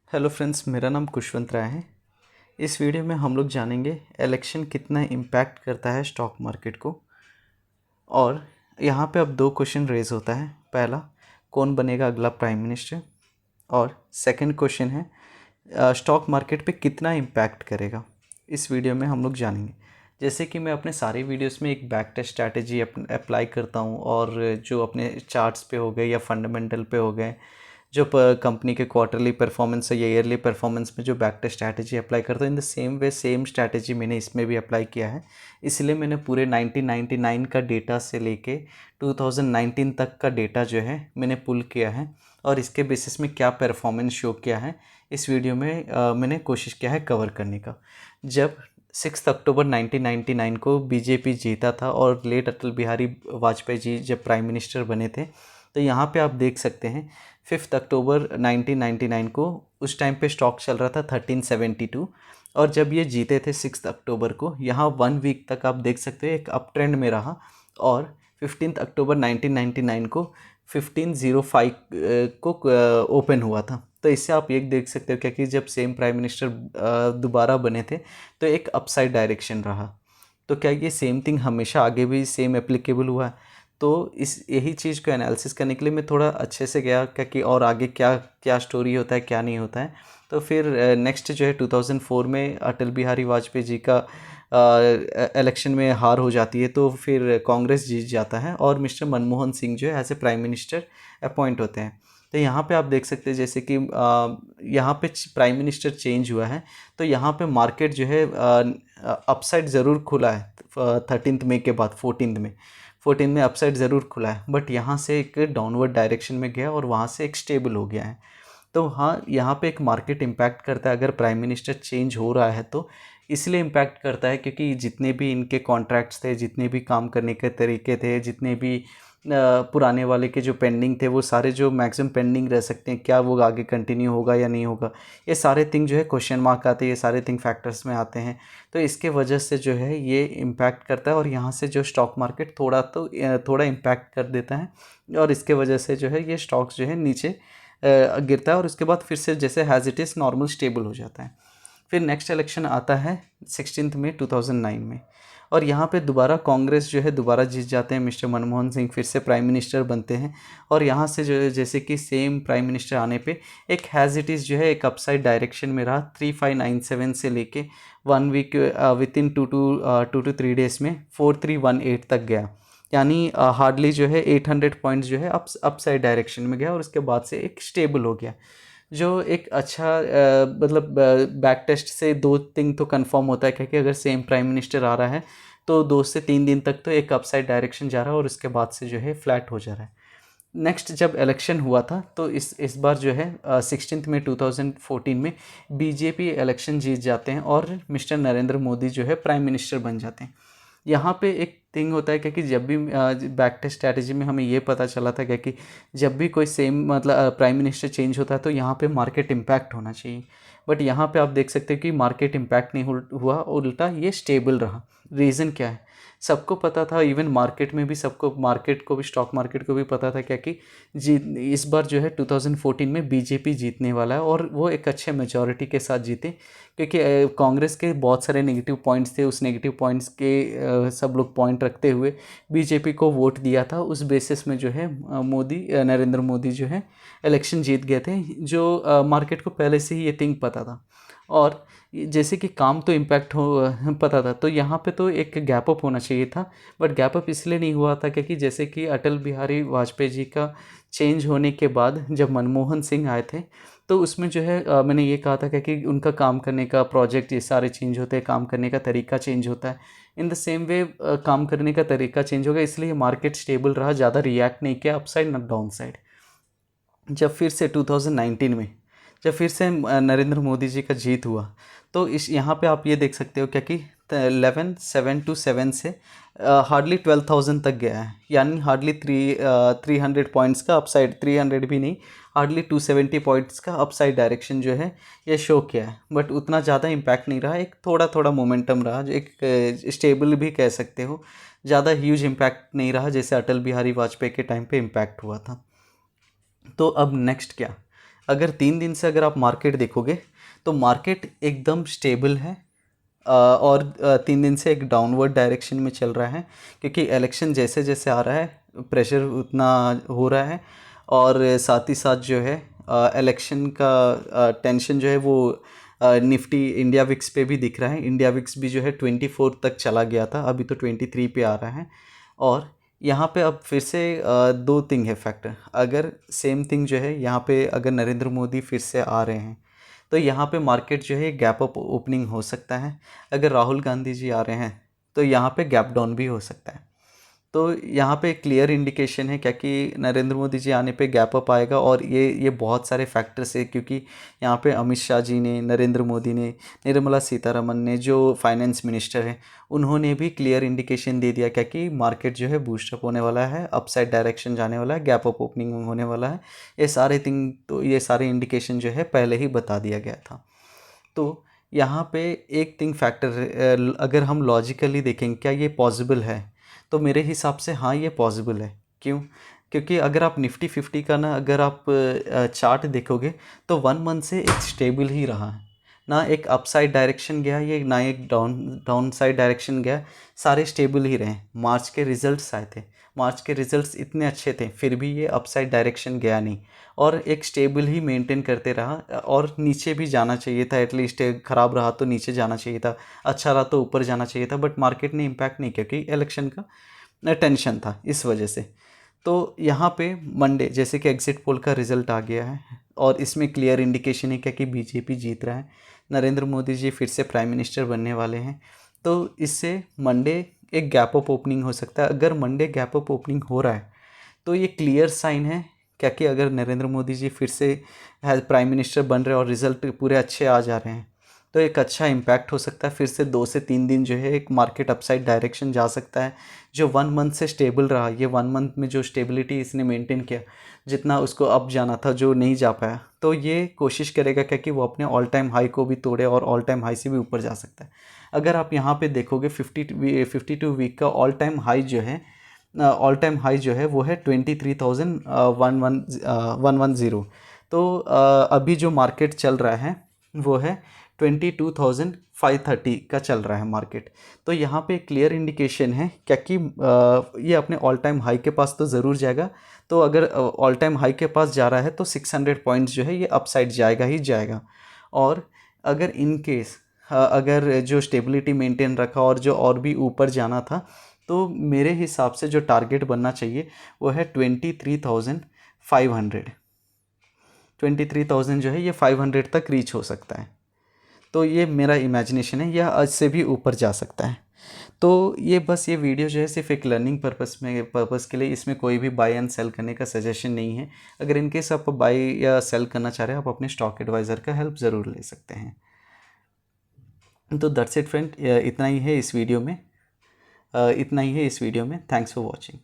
Hello friends, मेरा नाम कुशवंत राय है। इस वीडियो में हम लोग जानेंगे इलेक्शन कितना इम्पैक्ट करता है स्टॉक मार्केट को। और यहाँ पे अब दो क्वेश्चन रेज होता है। पहला, कौन बनेगा अगला प्राइम मिनिस्टर, और सेकंड क्वेश्चन है स्टॉक मार्केट पे कितना इम्पैक्ट करेगा। इस वीडियो में हम लोग जानेंगे। जैसे कि मैं अपने सारे वीडियोस में एक बैक टेस्ट स्ट्रैटेजी अप्लाई करता हूँ, और जो अपने चार्ट्स पे हो गए या फंडामेंटल पे हो गए, जो कंपनी के क्वार्टरली परफॉर्मेंस या ईयरली परफॉर्मेंस में जो बैक टेस्ट स्ट्रैटेजी अप्लाई करता हूँ, in the same way same strategy मैंने इसमें भी अप्लाई किया है। इसलिए मैंने पूरे 1999 का डेटा से लेके 2019 तक का डेटा जो है मैंने पुल किया है, और इसके बेसिस में क्या परफॉर्मेंस शो किया है इस वीडियो में मैंने कोशिश किया है कवर करने का। जब 6 अक्टूबर 1999 को बीजेपी जीता था और लेट अटल बिहारी वाजपेयी जी जब प्राइम मिनिस्टर बने थे, तो यहाँ पे आप देख सकते हैं 5 अक्टूबर 1999 को उस टाइम पे स्टॉक चल रहा था 1372, और जब ये जीते थे 6 अक्टूबर को, यहाँ 1 वीक तक आप देख सकते हैं एक अप ट्रेंड में रहा, और 15 अक्टूबर 1999 को 1505 को ओपन हुआ था। तो इससे आप ये देख सकते हो क्योंकि जब सेम प्राइम मिनिस्टर दोबारा बने थे तो एक अपसाइड डायरेक्शन रहा। तो क्या ये सेम थिंग हमेशा आगे भी सेम एप्लीकेबल हुआ है? तो इस यही चीज़ को एनालिसिस करने के लिए मैं थोड़ा अच्छे से गया कि और आगे क्या क्या स्टोरी होता है, क्या नहीं होता है। तो फिर नेक्स्ट जो है 2004 में अटल बिहारी वाजपेयी जी का इलेक्शन में हार हो जाती है, तो फिर कांग्रेस जीत जाता है और मिस्टर मनमोहन सिंह जो है as a prime minister appoint होते हैं। तो यहाँ पे आप देख सकते हैं जैसे कि यहाँ पे प्राइम मिनिस्टर चेंज हुआ है, तो यहाँ पे मार्केट जो है अपसाइड ज़रूर खुला है 13 मई के बाद। 14 में अपसाइड ज़रूर खुला है, बट यहाँ से एक डाउनवर्ड डायरेक्शन में गया और वहाँ से एक स्टेबल हो गया है। तो हाँ, यहाँ पे एक मार्केट इम्पैक्ट करता है अगर प्राइम मिनिस्टर चेंज हो रहा है तो। इसलिए इम्पैक्ट करता है क्योंकि जितने भी इनके कॉन्ट्रैक्ट्स थे, जितने भी काम करने के तरीके थे, जितने भी पुराने वाले के जो पेंडिंग थे, वो सारे जो मैक्सिमम पेंडिंग रह सकते हैं, क्या वो आगे कंटिन्यू होगा या नहीं होगा, ये सारे थिंग जो है क्वेश्चन मार्क आते हैं, ये सारे थिंग फैक्टर्स में आते हैं। तो इसके वजह से जो है ये इम्पैक्ट करता है, और यहाँ से जो स्टॉक मार्केट थोड़ा इम्पैक्ट कर देता है, और इसके वजह से जो है ये स्टॉक्स जो है नीचे गिरता है, और उसके बाद फिर से जैसे has it is normal stable हो जाता है। फिर नेक्स्ट इलेक्शन आता है 16 मई 2009 में, और यहाँ पे दोबारा कांग्रेस जो है दोबारा जीत जाते हैं, मिस्टर मनमोहन सिंह फिर से प्राइम मिनिस्टर बनते हैं, और यहाँ से जो है जैसे कि सेम प्राइम मिनिस्टर आने पे एक हैज़ इट इज़ जो है एक अपसाइड डायरेक्शन में रहा। 3597 से लेके 1 week within 2 to 3 days में 4318 तक गया, यानी हार्डली जो है 800 पॉइंट्स जो है अपसाइड डायरेक्शन में गया, और उसके बाद से एक स्टेबल हो गया, जो एक अच्छा मतलब बैक टेस्ट से दो थिंग तो कंफर्म होता है क्योंकि अगर सेम प्राइम मिनिस्टर आ रहा है तो 2 से 3 दिन तक तो एक अपसाइड डायरेक्शन जा रहा है, और उसके बाद से जो है फ्लैट हो जा रहा है। नेक्स्ट जब इलेक्शन हुआ था तो इस बार जो है 16 में 2014 में बीजेपी इलेक्शन जीत जाते हैं, और मिस्टर नरेंद्र मोदी जो है प्राइम मिनिस्टर बन जाते हैं। यहाँ पे एक थिंग होता है क्योंकि जब भी बैक टेस्ट स्ट्रैटेजी में हमें ये पता चला था कि जब भी कोई सेम मतलब प्राइम मिनिस्टर चेंज होता है तो यहाँ पे मार्केट इम्पैक्ट होना चाहिए, बट यहाँ पे आप देख सकते हैं कि मार्केट इम्पैक्ट नहीं हुआ, उल्टा ये स्टेबल रहा। रीज़न क्या है? सबको पता था, इवन मार्केट में भी सबको, मार्केट को भी, स्टॉक मार्केट को भी पता था क्या कि इस बार जो है 2014 में बीजेपी जीतने वाला है, और वो एक अच्छे मेजॉरिटी के साथ जीते, क्योंकि कांग्रेस के बहुत सारे नेगेटिव पॉइंट्स थे। उस नेगेटिव पॉइंट्स के सब लोग पॉइंट रखते हुए बीजेपी को वोट दिया था। उस बेसिस में जो है नरेंद्र मोदी जो है इलेक्शन जीत गए थे, जो मार्केट को पहले से ही ये थिंग पता था। और जैसे कि काम तो इम्पैक्ट हो पता था, तो यहाँ पे तो एक गैप अप होना चाहिए था, बट गैप अप इसलिए नहीं हुआ था क्योंकि जैसे कि अटल बिहारी वाजपेयी जी का चेंज होने के बाद जब मनमोहन सिंह आए थे, तो उसमें जो है मैंने ये कहा था कि उनका काम करने का प्रोजेक्ट ये सारे चेंज होते हैं, काम करने का तरीका चेंज होता है। इन द सेम वे काम करने का तरीका चेंज होगा, इसलिए मार्केट स्टेबल रहा, ज़्यादा रिएक्ट नहीं किया अपसाइड न डाउन साइड। जब फिर से 2019 में जब फिर से नरेंद्र मोदी जी का जीत हुआ, तो इस यहाँ पे आप ये देख सकते हो क्या कि 11,727 से हार्डली 12,000 तक गया है, यानी हार्डली 300 पॉइंट्स का अपसाइड, 300 भी नहीं, हार्डली 270 पॉइंट्स का अपसाइड डायरेक्शन जो है ये शो किया है। बट उतना ज़्यादा इम्पैक्ट नहीं रहा, एक थोड़ा थोड़ा मोमेंटम रहा, जो एक स्टेबल भी कह सकते हो, ज़्यादा ह्यूज इम्पैक्ट नहीं रहा जैसे अटल बिहारी वाजपेयी के टाइम पे इम्पैक्ट हुआ था। तो अब नेक्स्ट क्या? अगर 3 दिन से अगर आप मार्केट देखोगे तो मार्केट एकदम स्टेबल है, और 3 दिन से एक डाउनवर्ड डायरेक्शन में चल रहा है, क्योंकि इलेक्शन जैसे जैसे आ रहा है प्रेशर उतना हो रहा है, और साथ ही साथ जो है इलेक्शन का टेंशन जो है वो निफ्टी इंडिया विक्स पे भी दिख रहा है। इंडिया विक्स भी जो है 24 तक चला गया था, अभी तो 23 पे आ रहा है। और यहाँ पे अब फिर से दो थिंग है फैक्टर। अगर सेम थिंग जो है यहाँ पे अगर नरेंद्र मोदी फिर से आ रहे हैं तो यहाँ पे मार्केट जो है गैप अप ओपनिंग हो सकता है। अगर राहुल गांधी जी आ रहे हैं तो यहाँ पे गैप डाउन भी हो सकता है। तो यहाँ पे क्लियर इंडिकेशन है क्या कि नरेंद्र मोदी जी आने पे गैप अप आएगा, और ये बहुत सारे फैक्टर्स है, क्योंकि यहाँ पे अमित शाह जी ने, नरेंद्र मोदी ने, निर्मला सीतारमन ने जो फाइनेंस मिनिस्टर है उन्होंने भी क्लियर इंडिकेशन दे दिया क्या कि मार्केट जो है बूस्टअप होने वाला है, अपसाइड डायरेक्शन जाने वाला है, गैप अप ओपनिंग होने वाला है। ये सारे इंडिकेशन जो है पहले ही बता दिया गया था। तो यहाँ पे एक थिंग फैक्टर, अगर हम लॉजिकली देखेंगे क्या ये पॉसिबल है, तो मेरे हिसाब से हाँ ये पॉसिबल है। क्यों? क्योंकि अगर आप निफ्टी 50 का ना अगर आप चार्ट देखोगे तो 1 मंथ से एक स्टेबल ही रहा है, ना एक अपसाइड डायरेक्शन गया ये, ना एक डाउन साइड डायरेक्शन गया, सारे स्टेबल ही रहे। मार्च के रिजल्ट्स आए थे, मार्च के रिजल्ट्स इतने अच्छे थे, फिर भी ये अपसाइड डायरेक्शन गया नहीं, और एक स्टेबल ही मेंटेन करते रहा। और नीचे भी जाना चाहिए था, एटलीस्ट ख़राब रहा तो नीचे जाना चाहिए था, अच्छा रहा तो ऊपर जाना चाहिए था, बट मार्केट ने इम्पैक्ट नहीं किया क्योंकि इलेक्शन का टेंशन था इस वजह से। तो यहाँ पे मंडे जैसे कि एग्जिट पोल का रिज़ल्ट आ गया है, और इसमें क्लियर इंडिकेशन है क्या कि बीजेपी जीत रहा है, नरेंद्र मोदी जी फिर से प्राइम मिनिस्टर बनने वाले हैं। तो इससे मंडे एक गैप अप ओपनिंग हो सकता है। अगर मंडे गैप अप ओपनिंग हो रहा है तो ये क्लियर साइन है क्या कि अगर नरेंद्र मोदी जी फिर से प्राइम मिनिस्टर बन रहे और रिज़ल्ट पूरे अच्छे आ जा रहे हैं तो एक अच्छा इम्पैक्ट हो सकता है। फिर से 2 से 3 दिन जो है एक मार्केट अपसाइड डायरेक्शन जा सकता है। जो 1 मंथ से स्टेबल रहा, ये 1 मंथ में जो स्टेबिलिटी इसने मेंटेन किया, जितना उसको अप जाना था जो नहीं जा पाया, तो ये कोशिश करेगा क्या कि वो अपने ऑल टाइम हाई को भी तोड़े और ऑल टाइम हाई से भी ऊपर जा सकता है। अगर आप यहाँ पे देखोगे 52 वीक का ऑल टाइम हाई जो है वो है 23,110। तो अभी जो मार्केट चल रहा है वो है 22,530 का चल रहा है मार्केट। तो यहाँ पे क्लियर इंडिकेशन है क्या कि ये अपने ऑल टाइम हाई के पास तो ज़रूर जाएगा। तो अगर ऑल टाइम हाई के पास जा रहा है तो 600 पॉइंट्स जो है ये अपसाइड जाएगा ही जाएगा। और अगर इन केस अगर जो स्टेबिलिटी मेंटेन रखा और जो और भी ऊपर जाना था, तो मेरे हिसाब से जो टारगेट बनना चाहिए वो है 23,500। 23,000 जो है ये 500 तक रीच हो सकता है। तो ये मेरा इमेजिनेशन है, यह आज से भी ऊपर जा सकता है। तो ये वीडियो जो है सिर्फ एक लर्निंग पर्पस के लिए, इसमें कोई भी बाय एंड सेल करने का सजेशन नहीं है। अगर इनकेस आप बाय या सेल करना चाह रहे हैं आप अपने स्टॉक एडवाइज़र का हेल्प ज़रूर ले सकते हैं। तो दैट्स इट फ्रेंड, इतना ही है इस वीडियो में। Thanks for watching.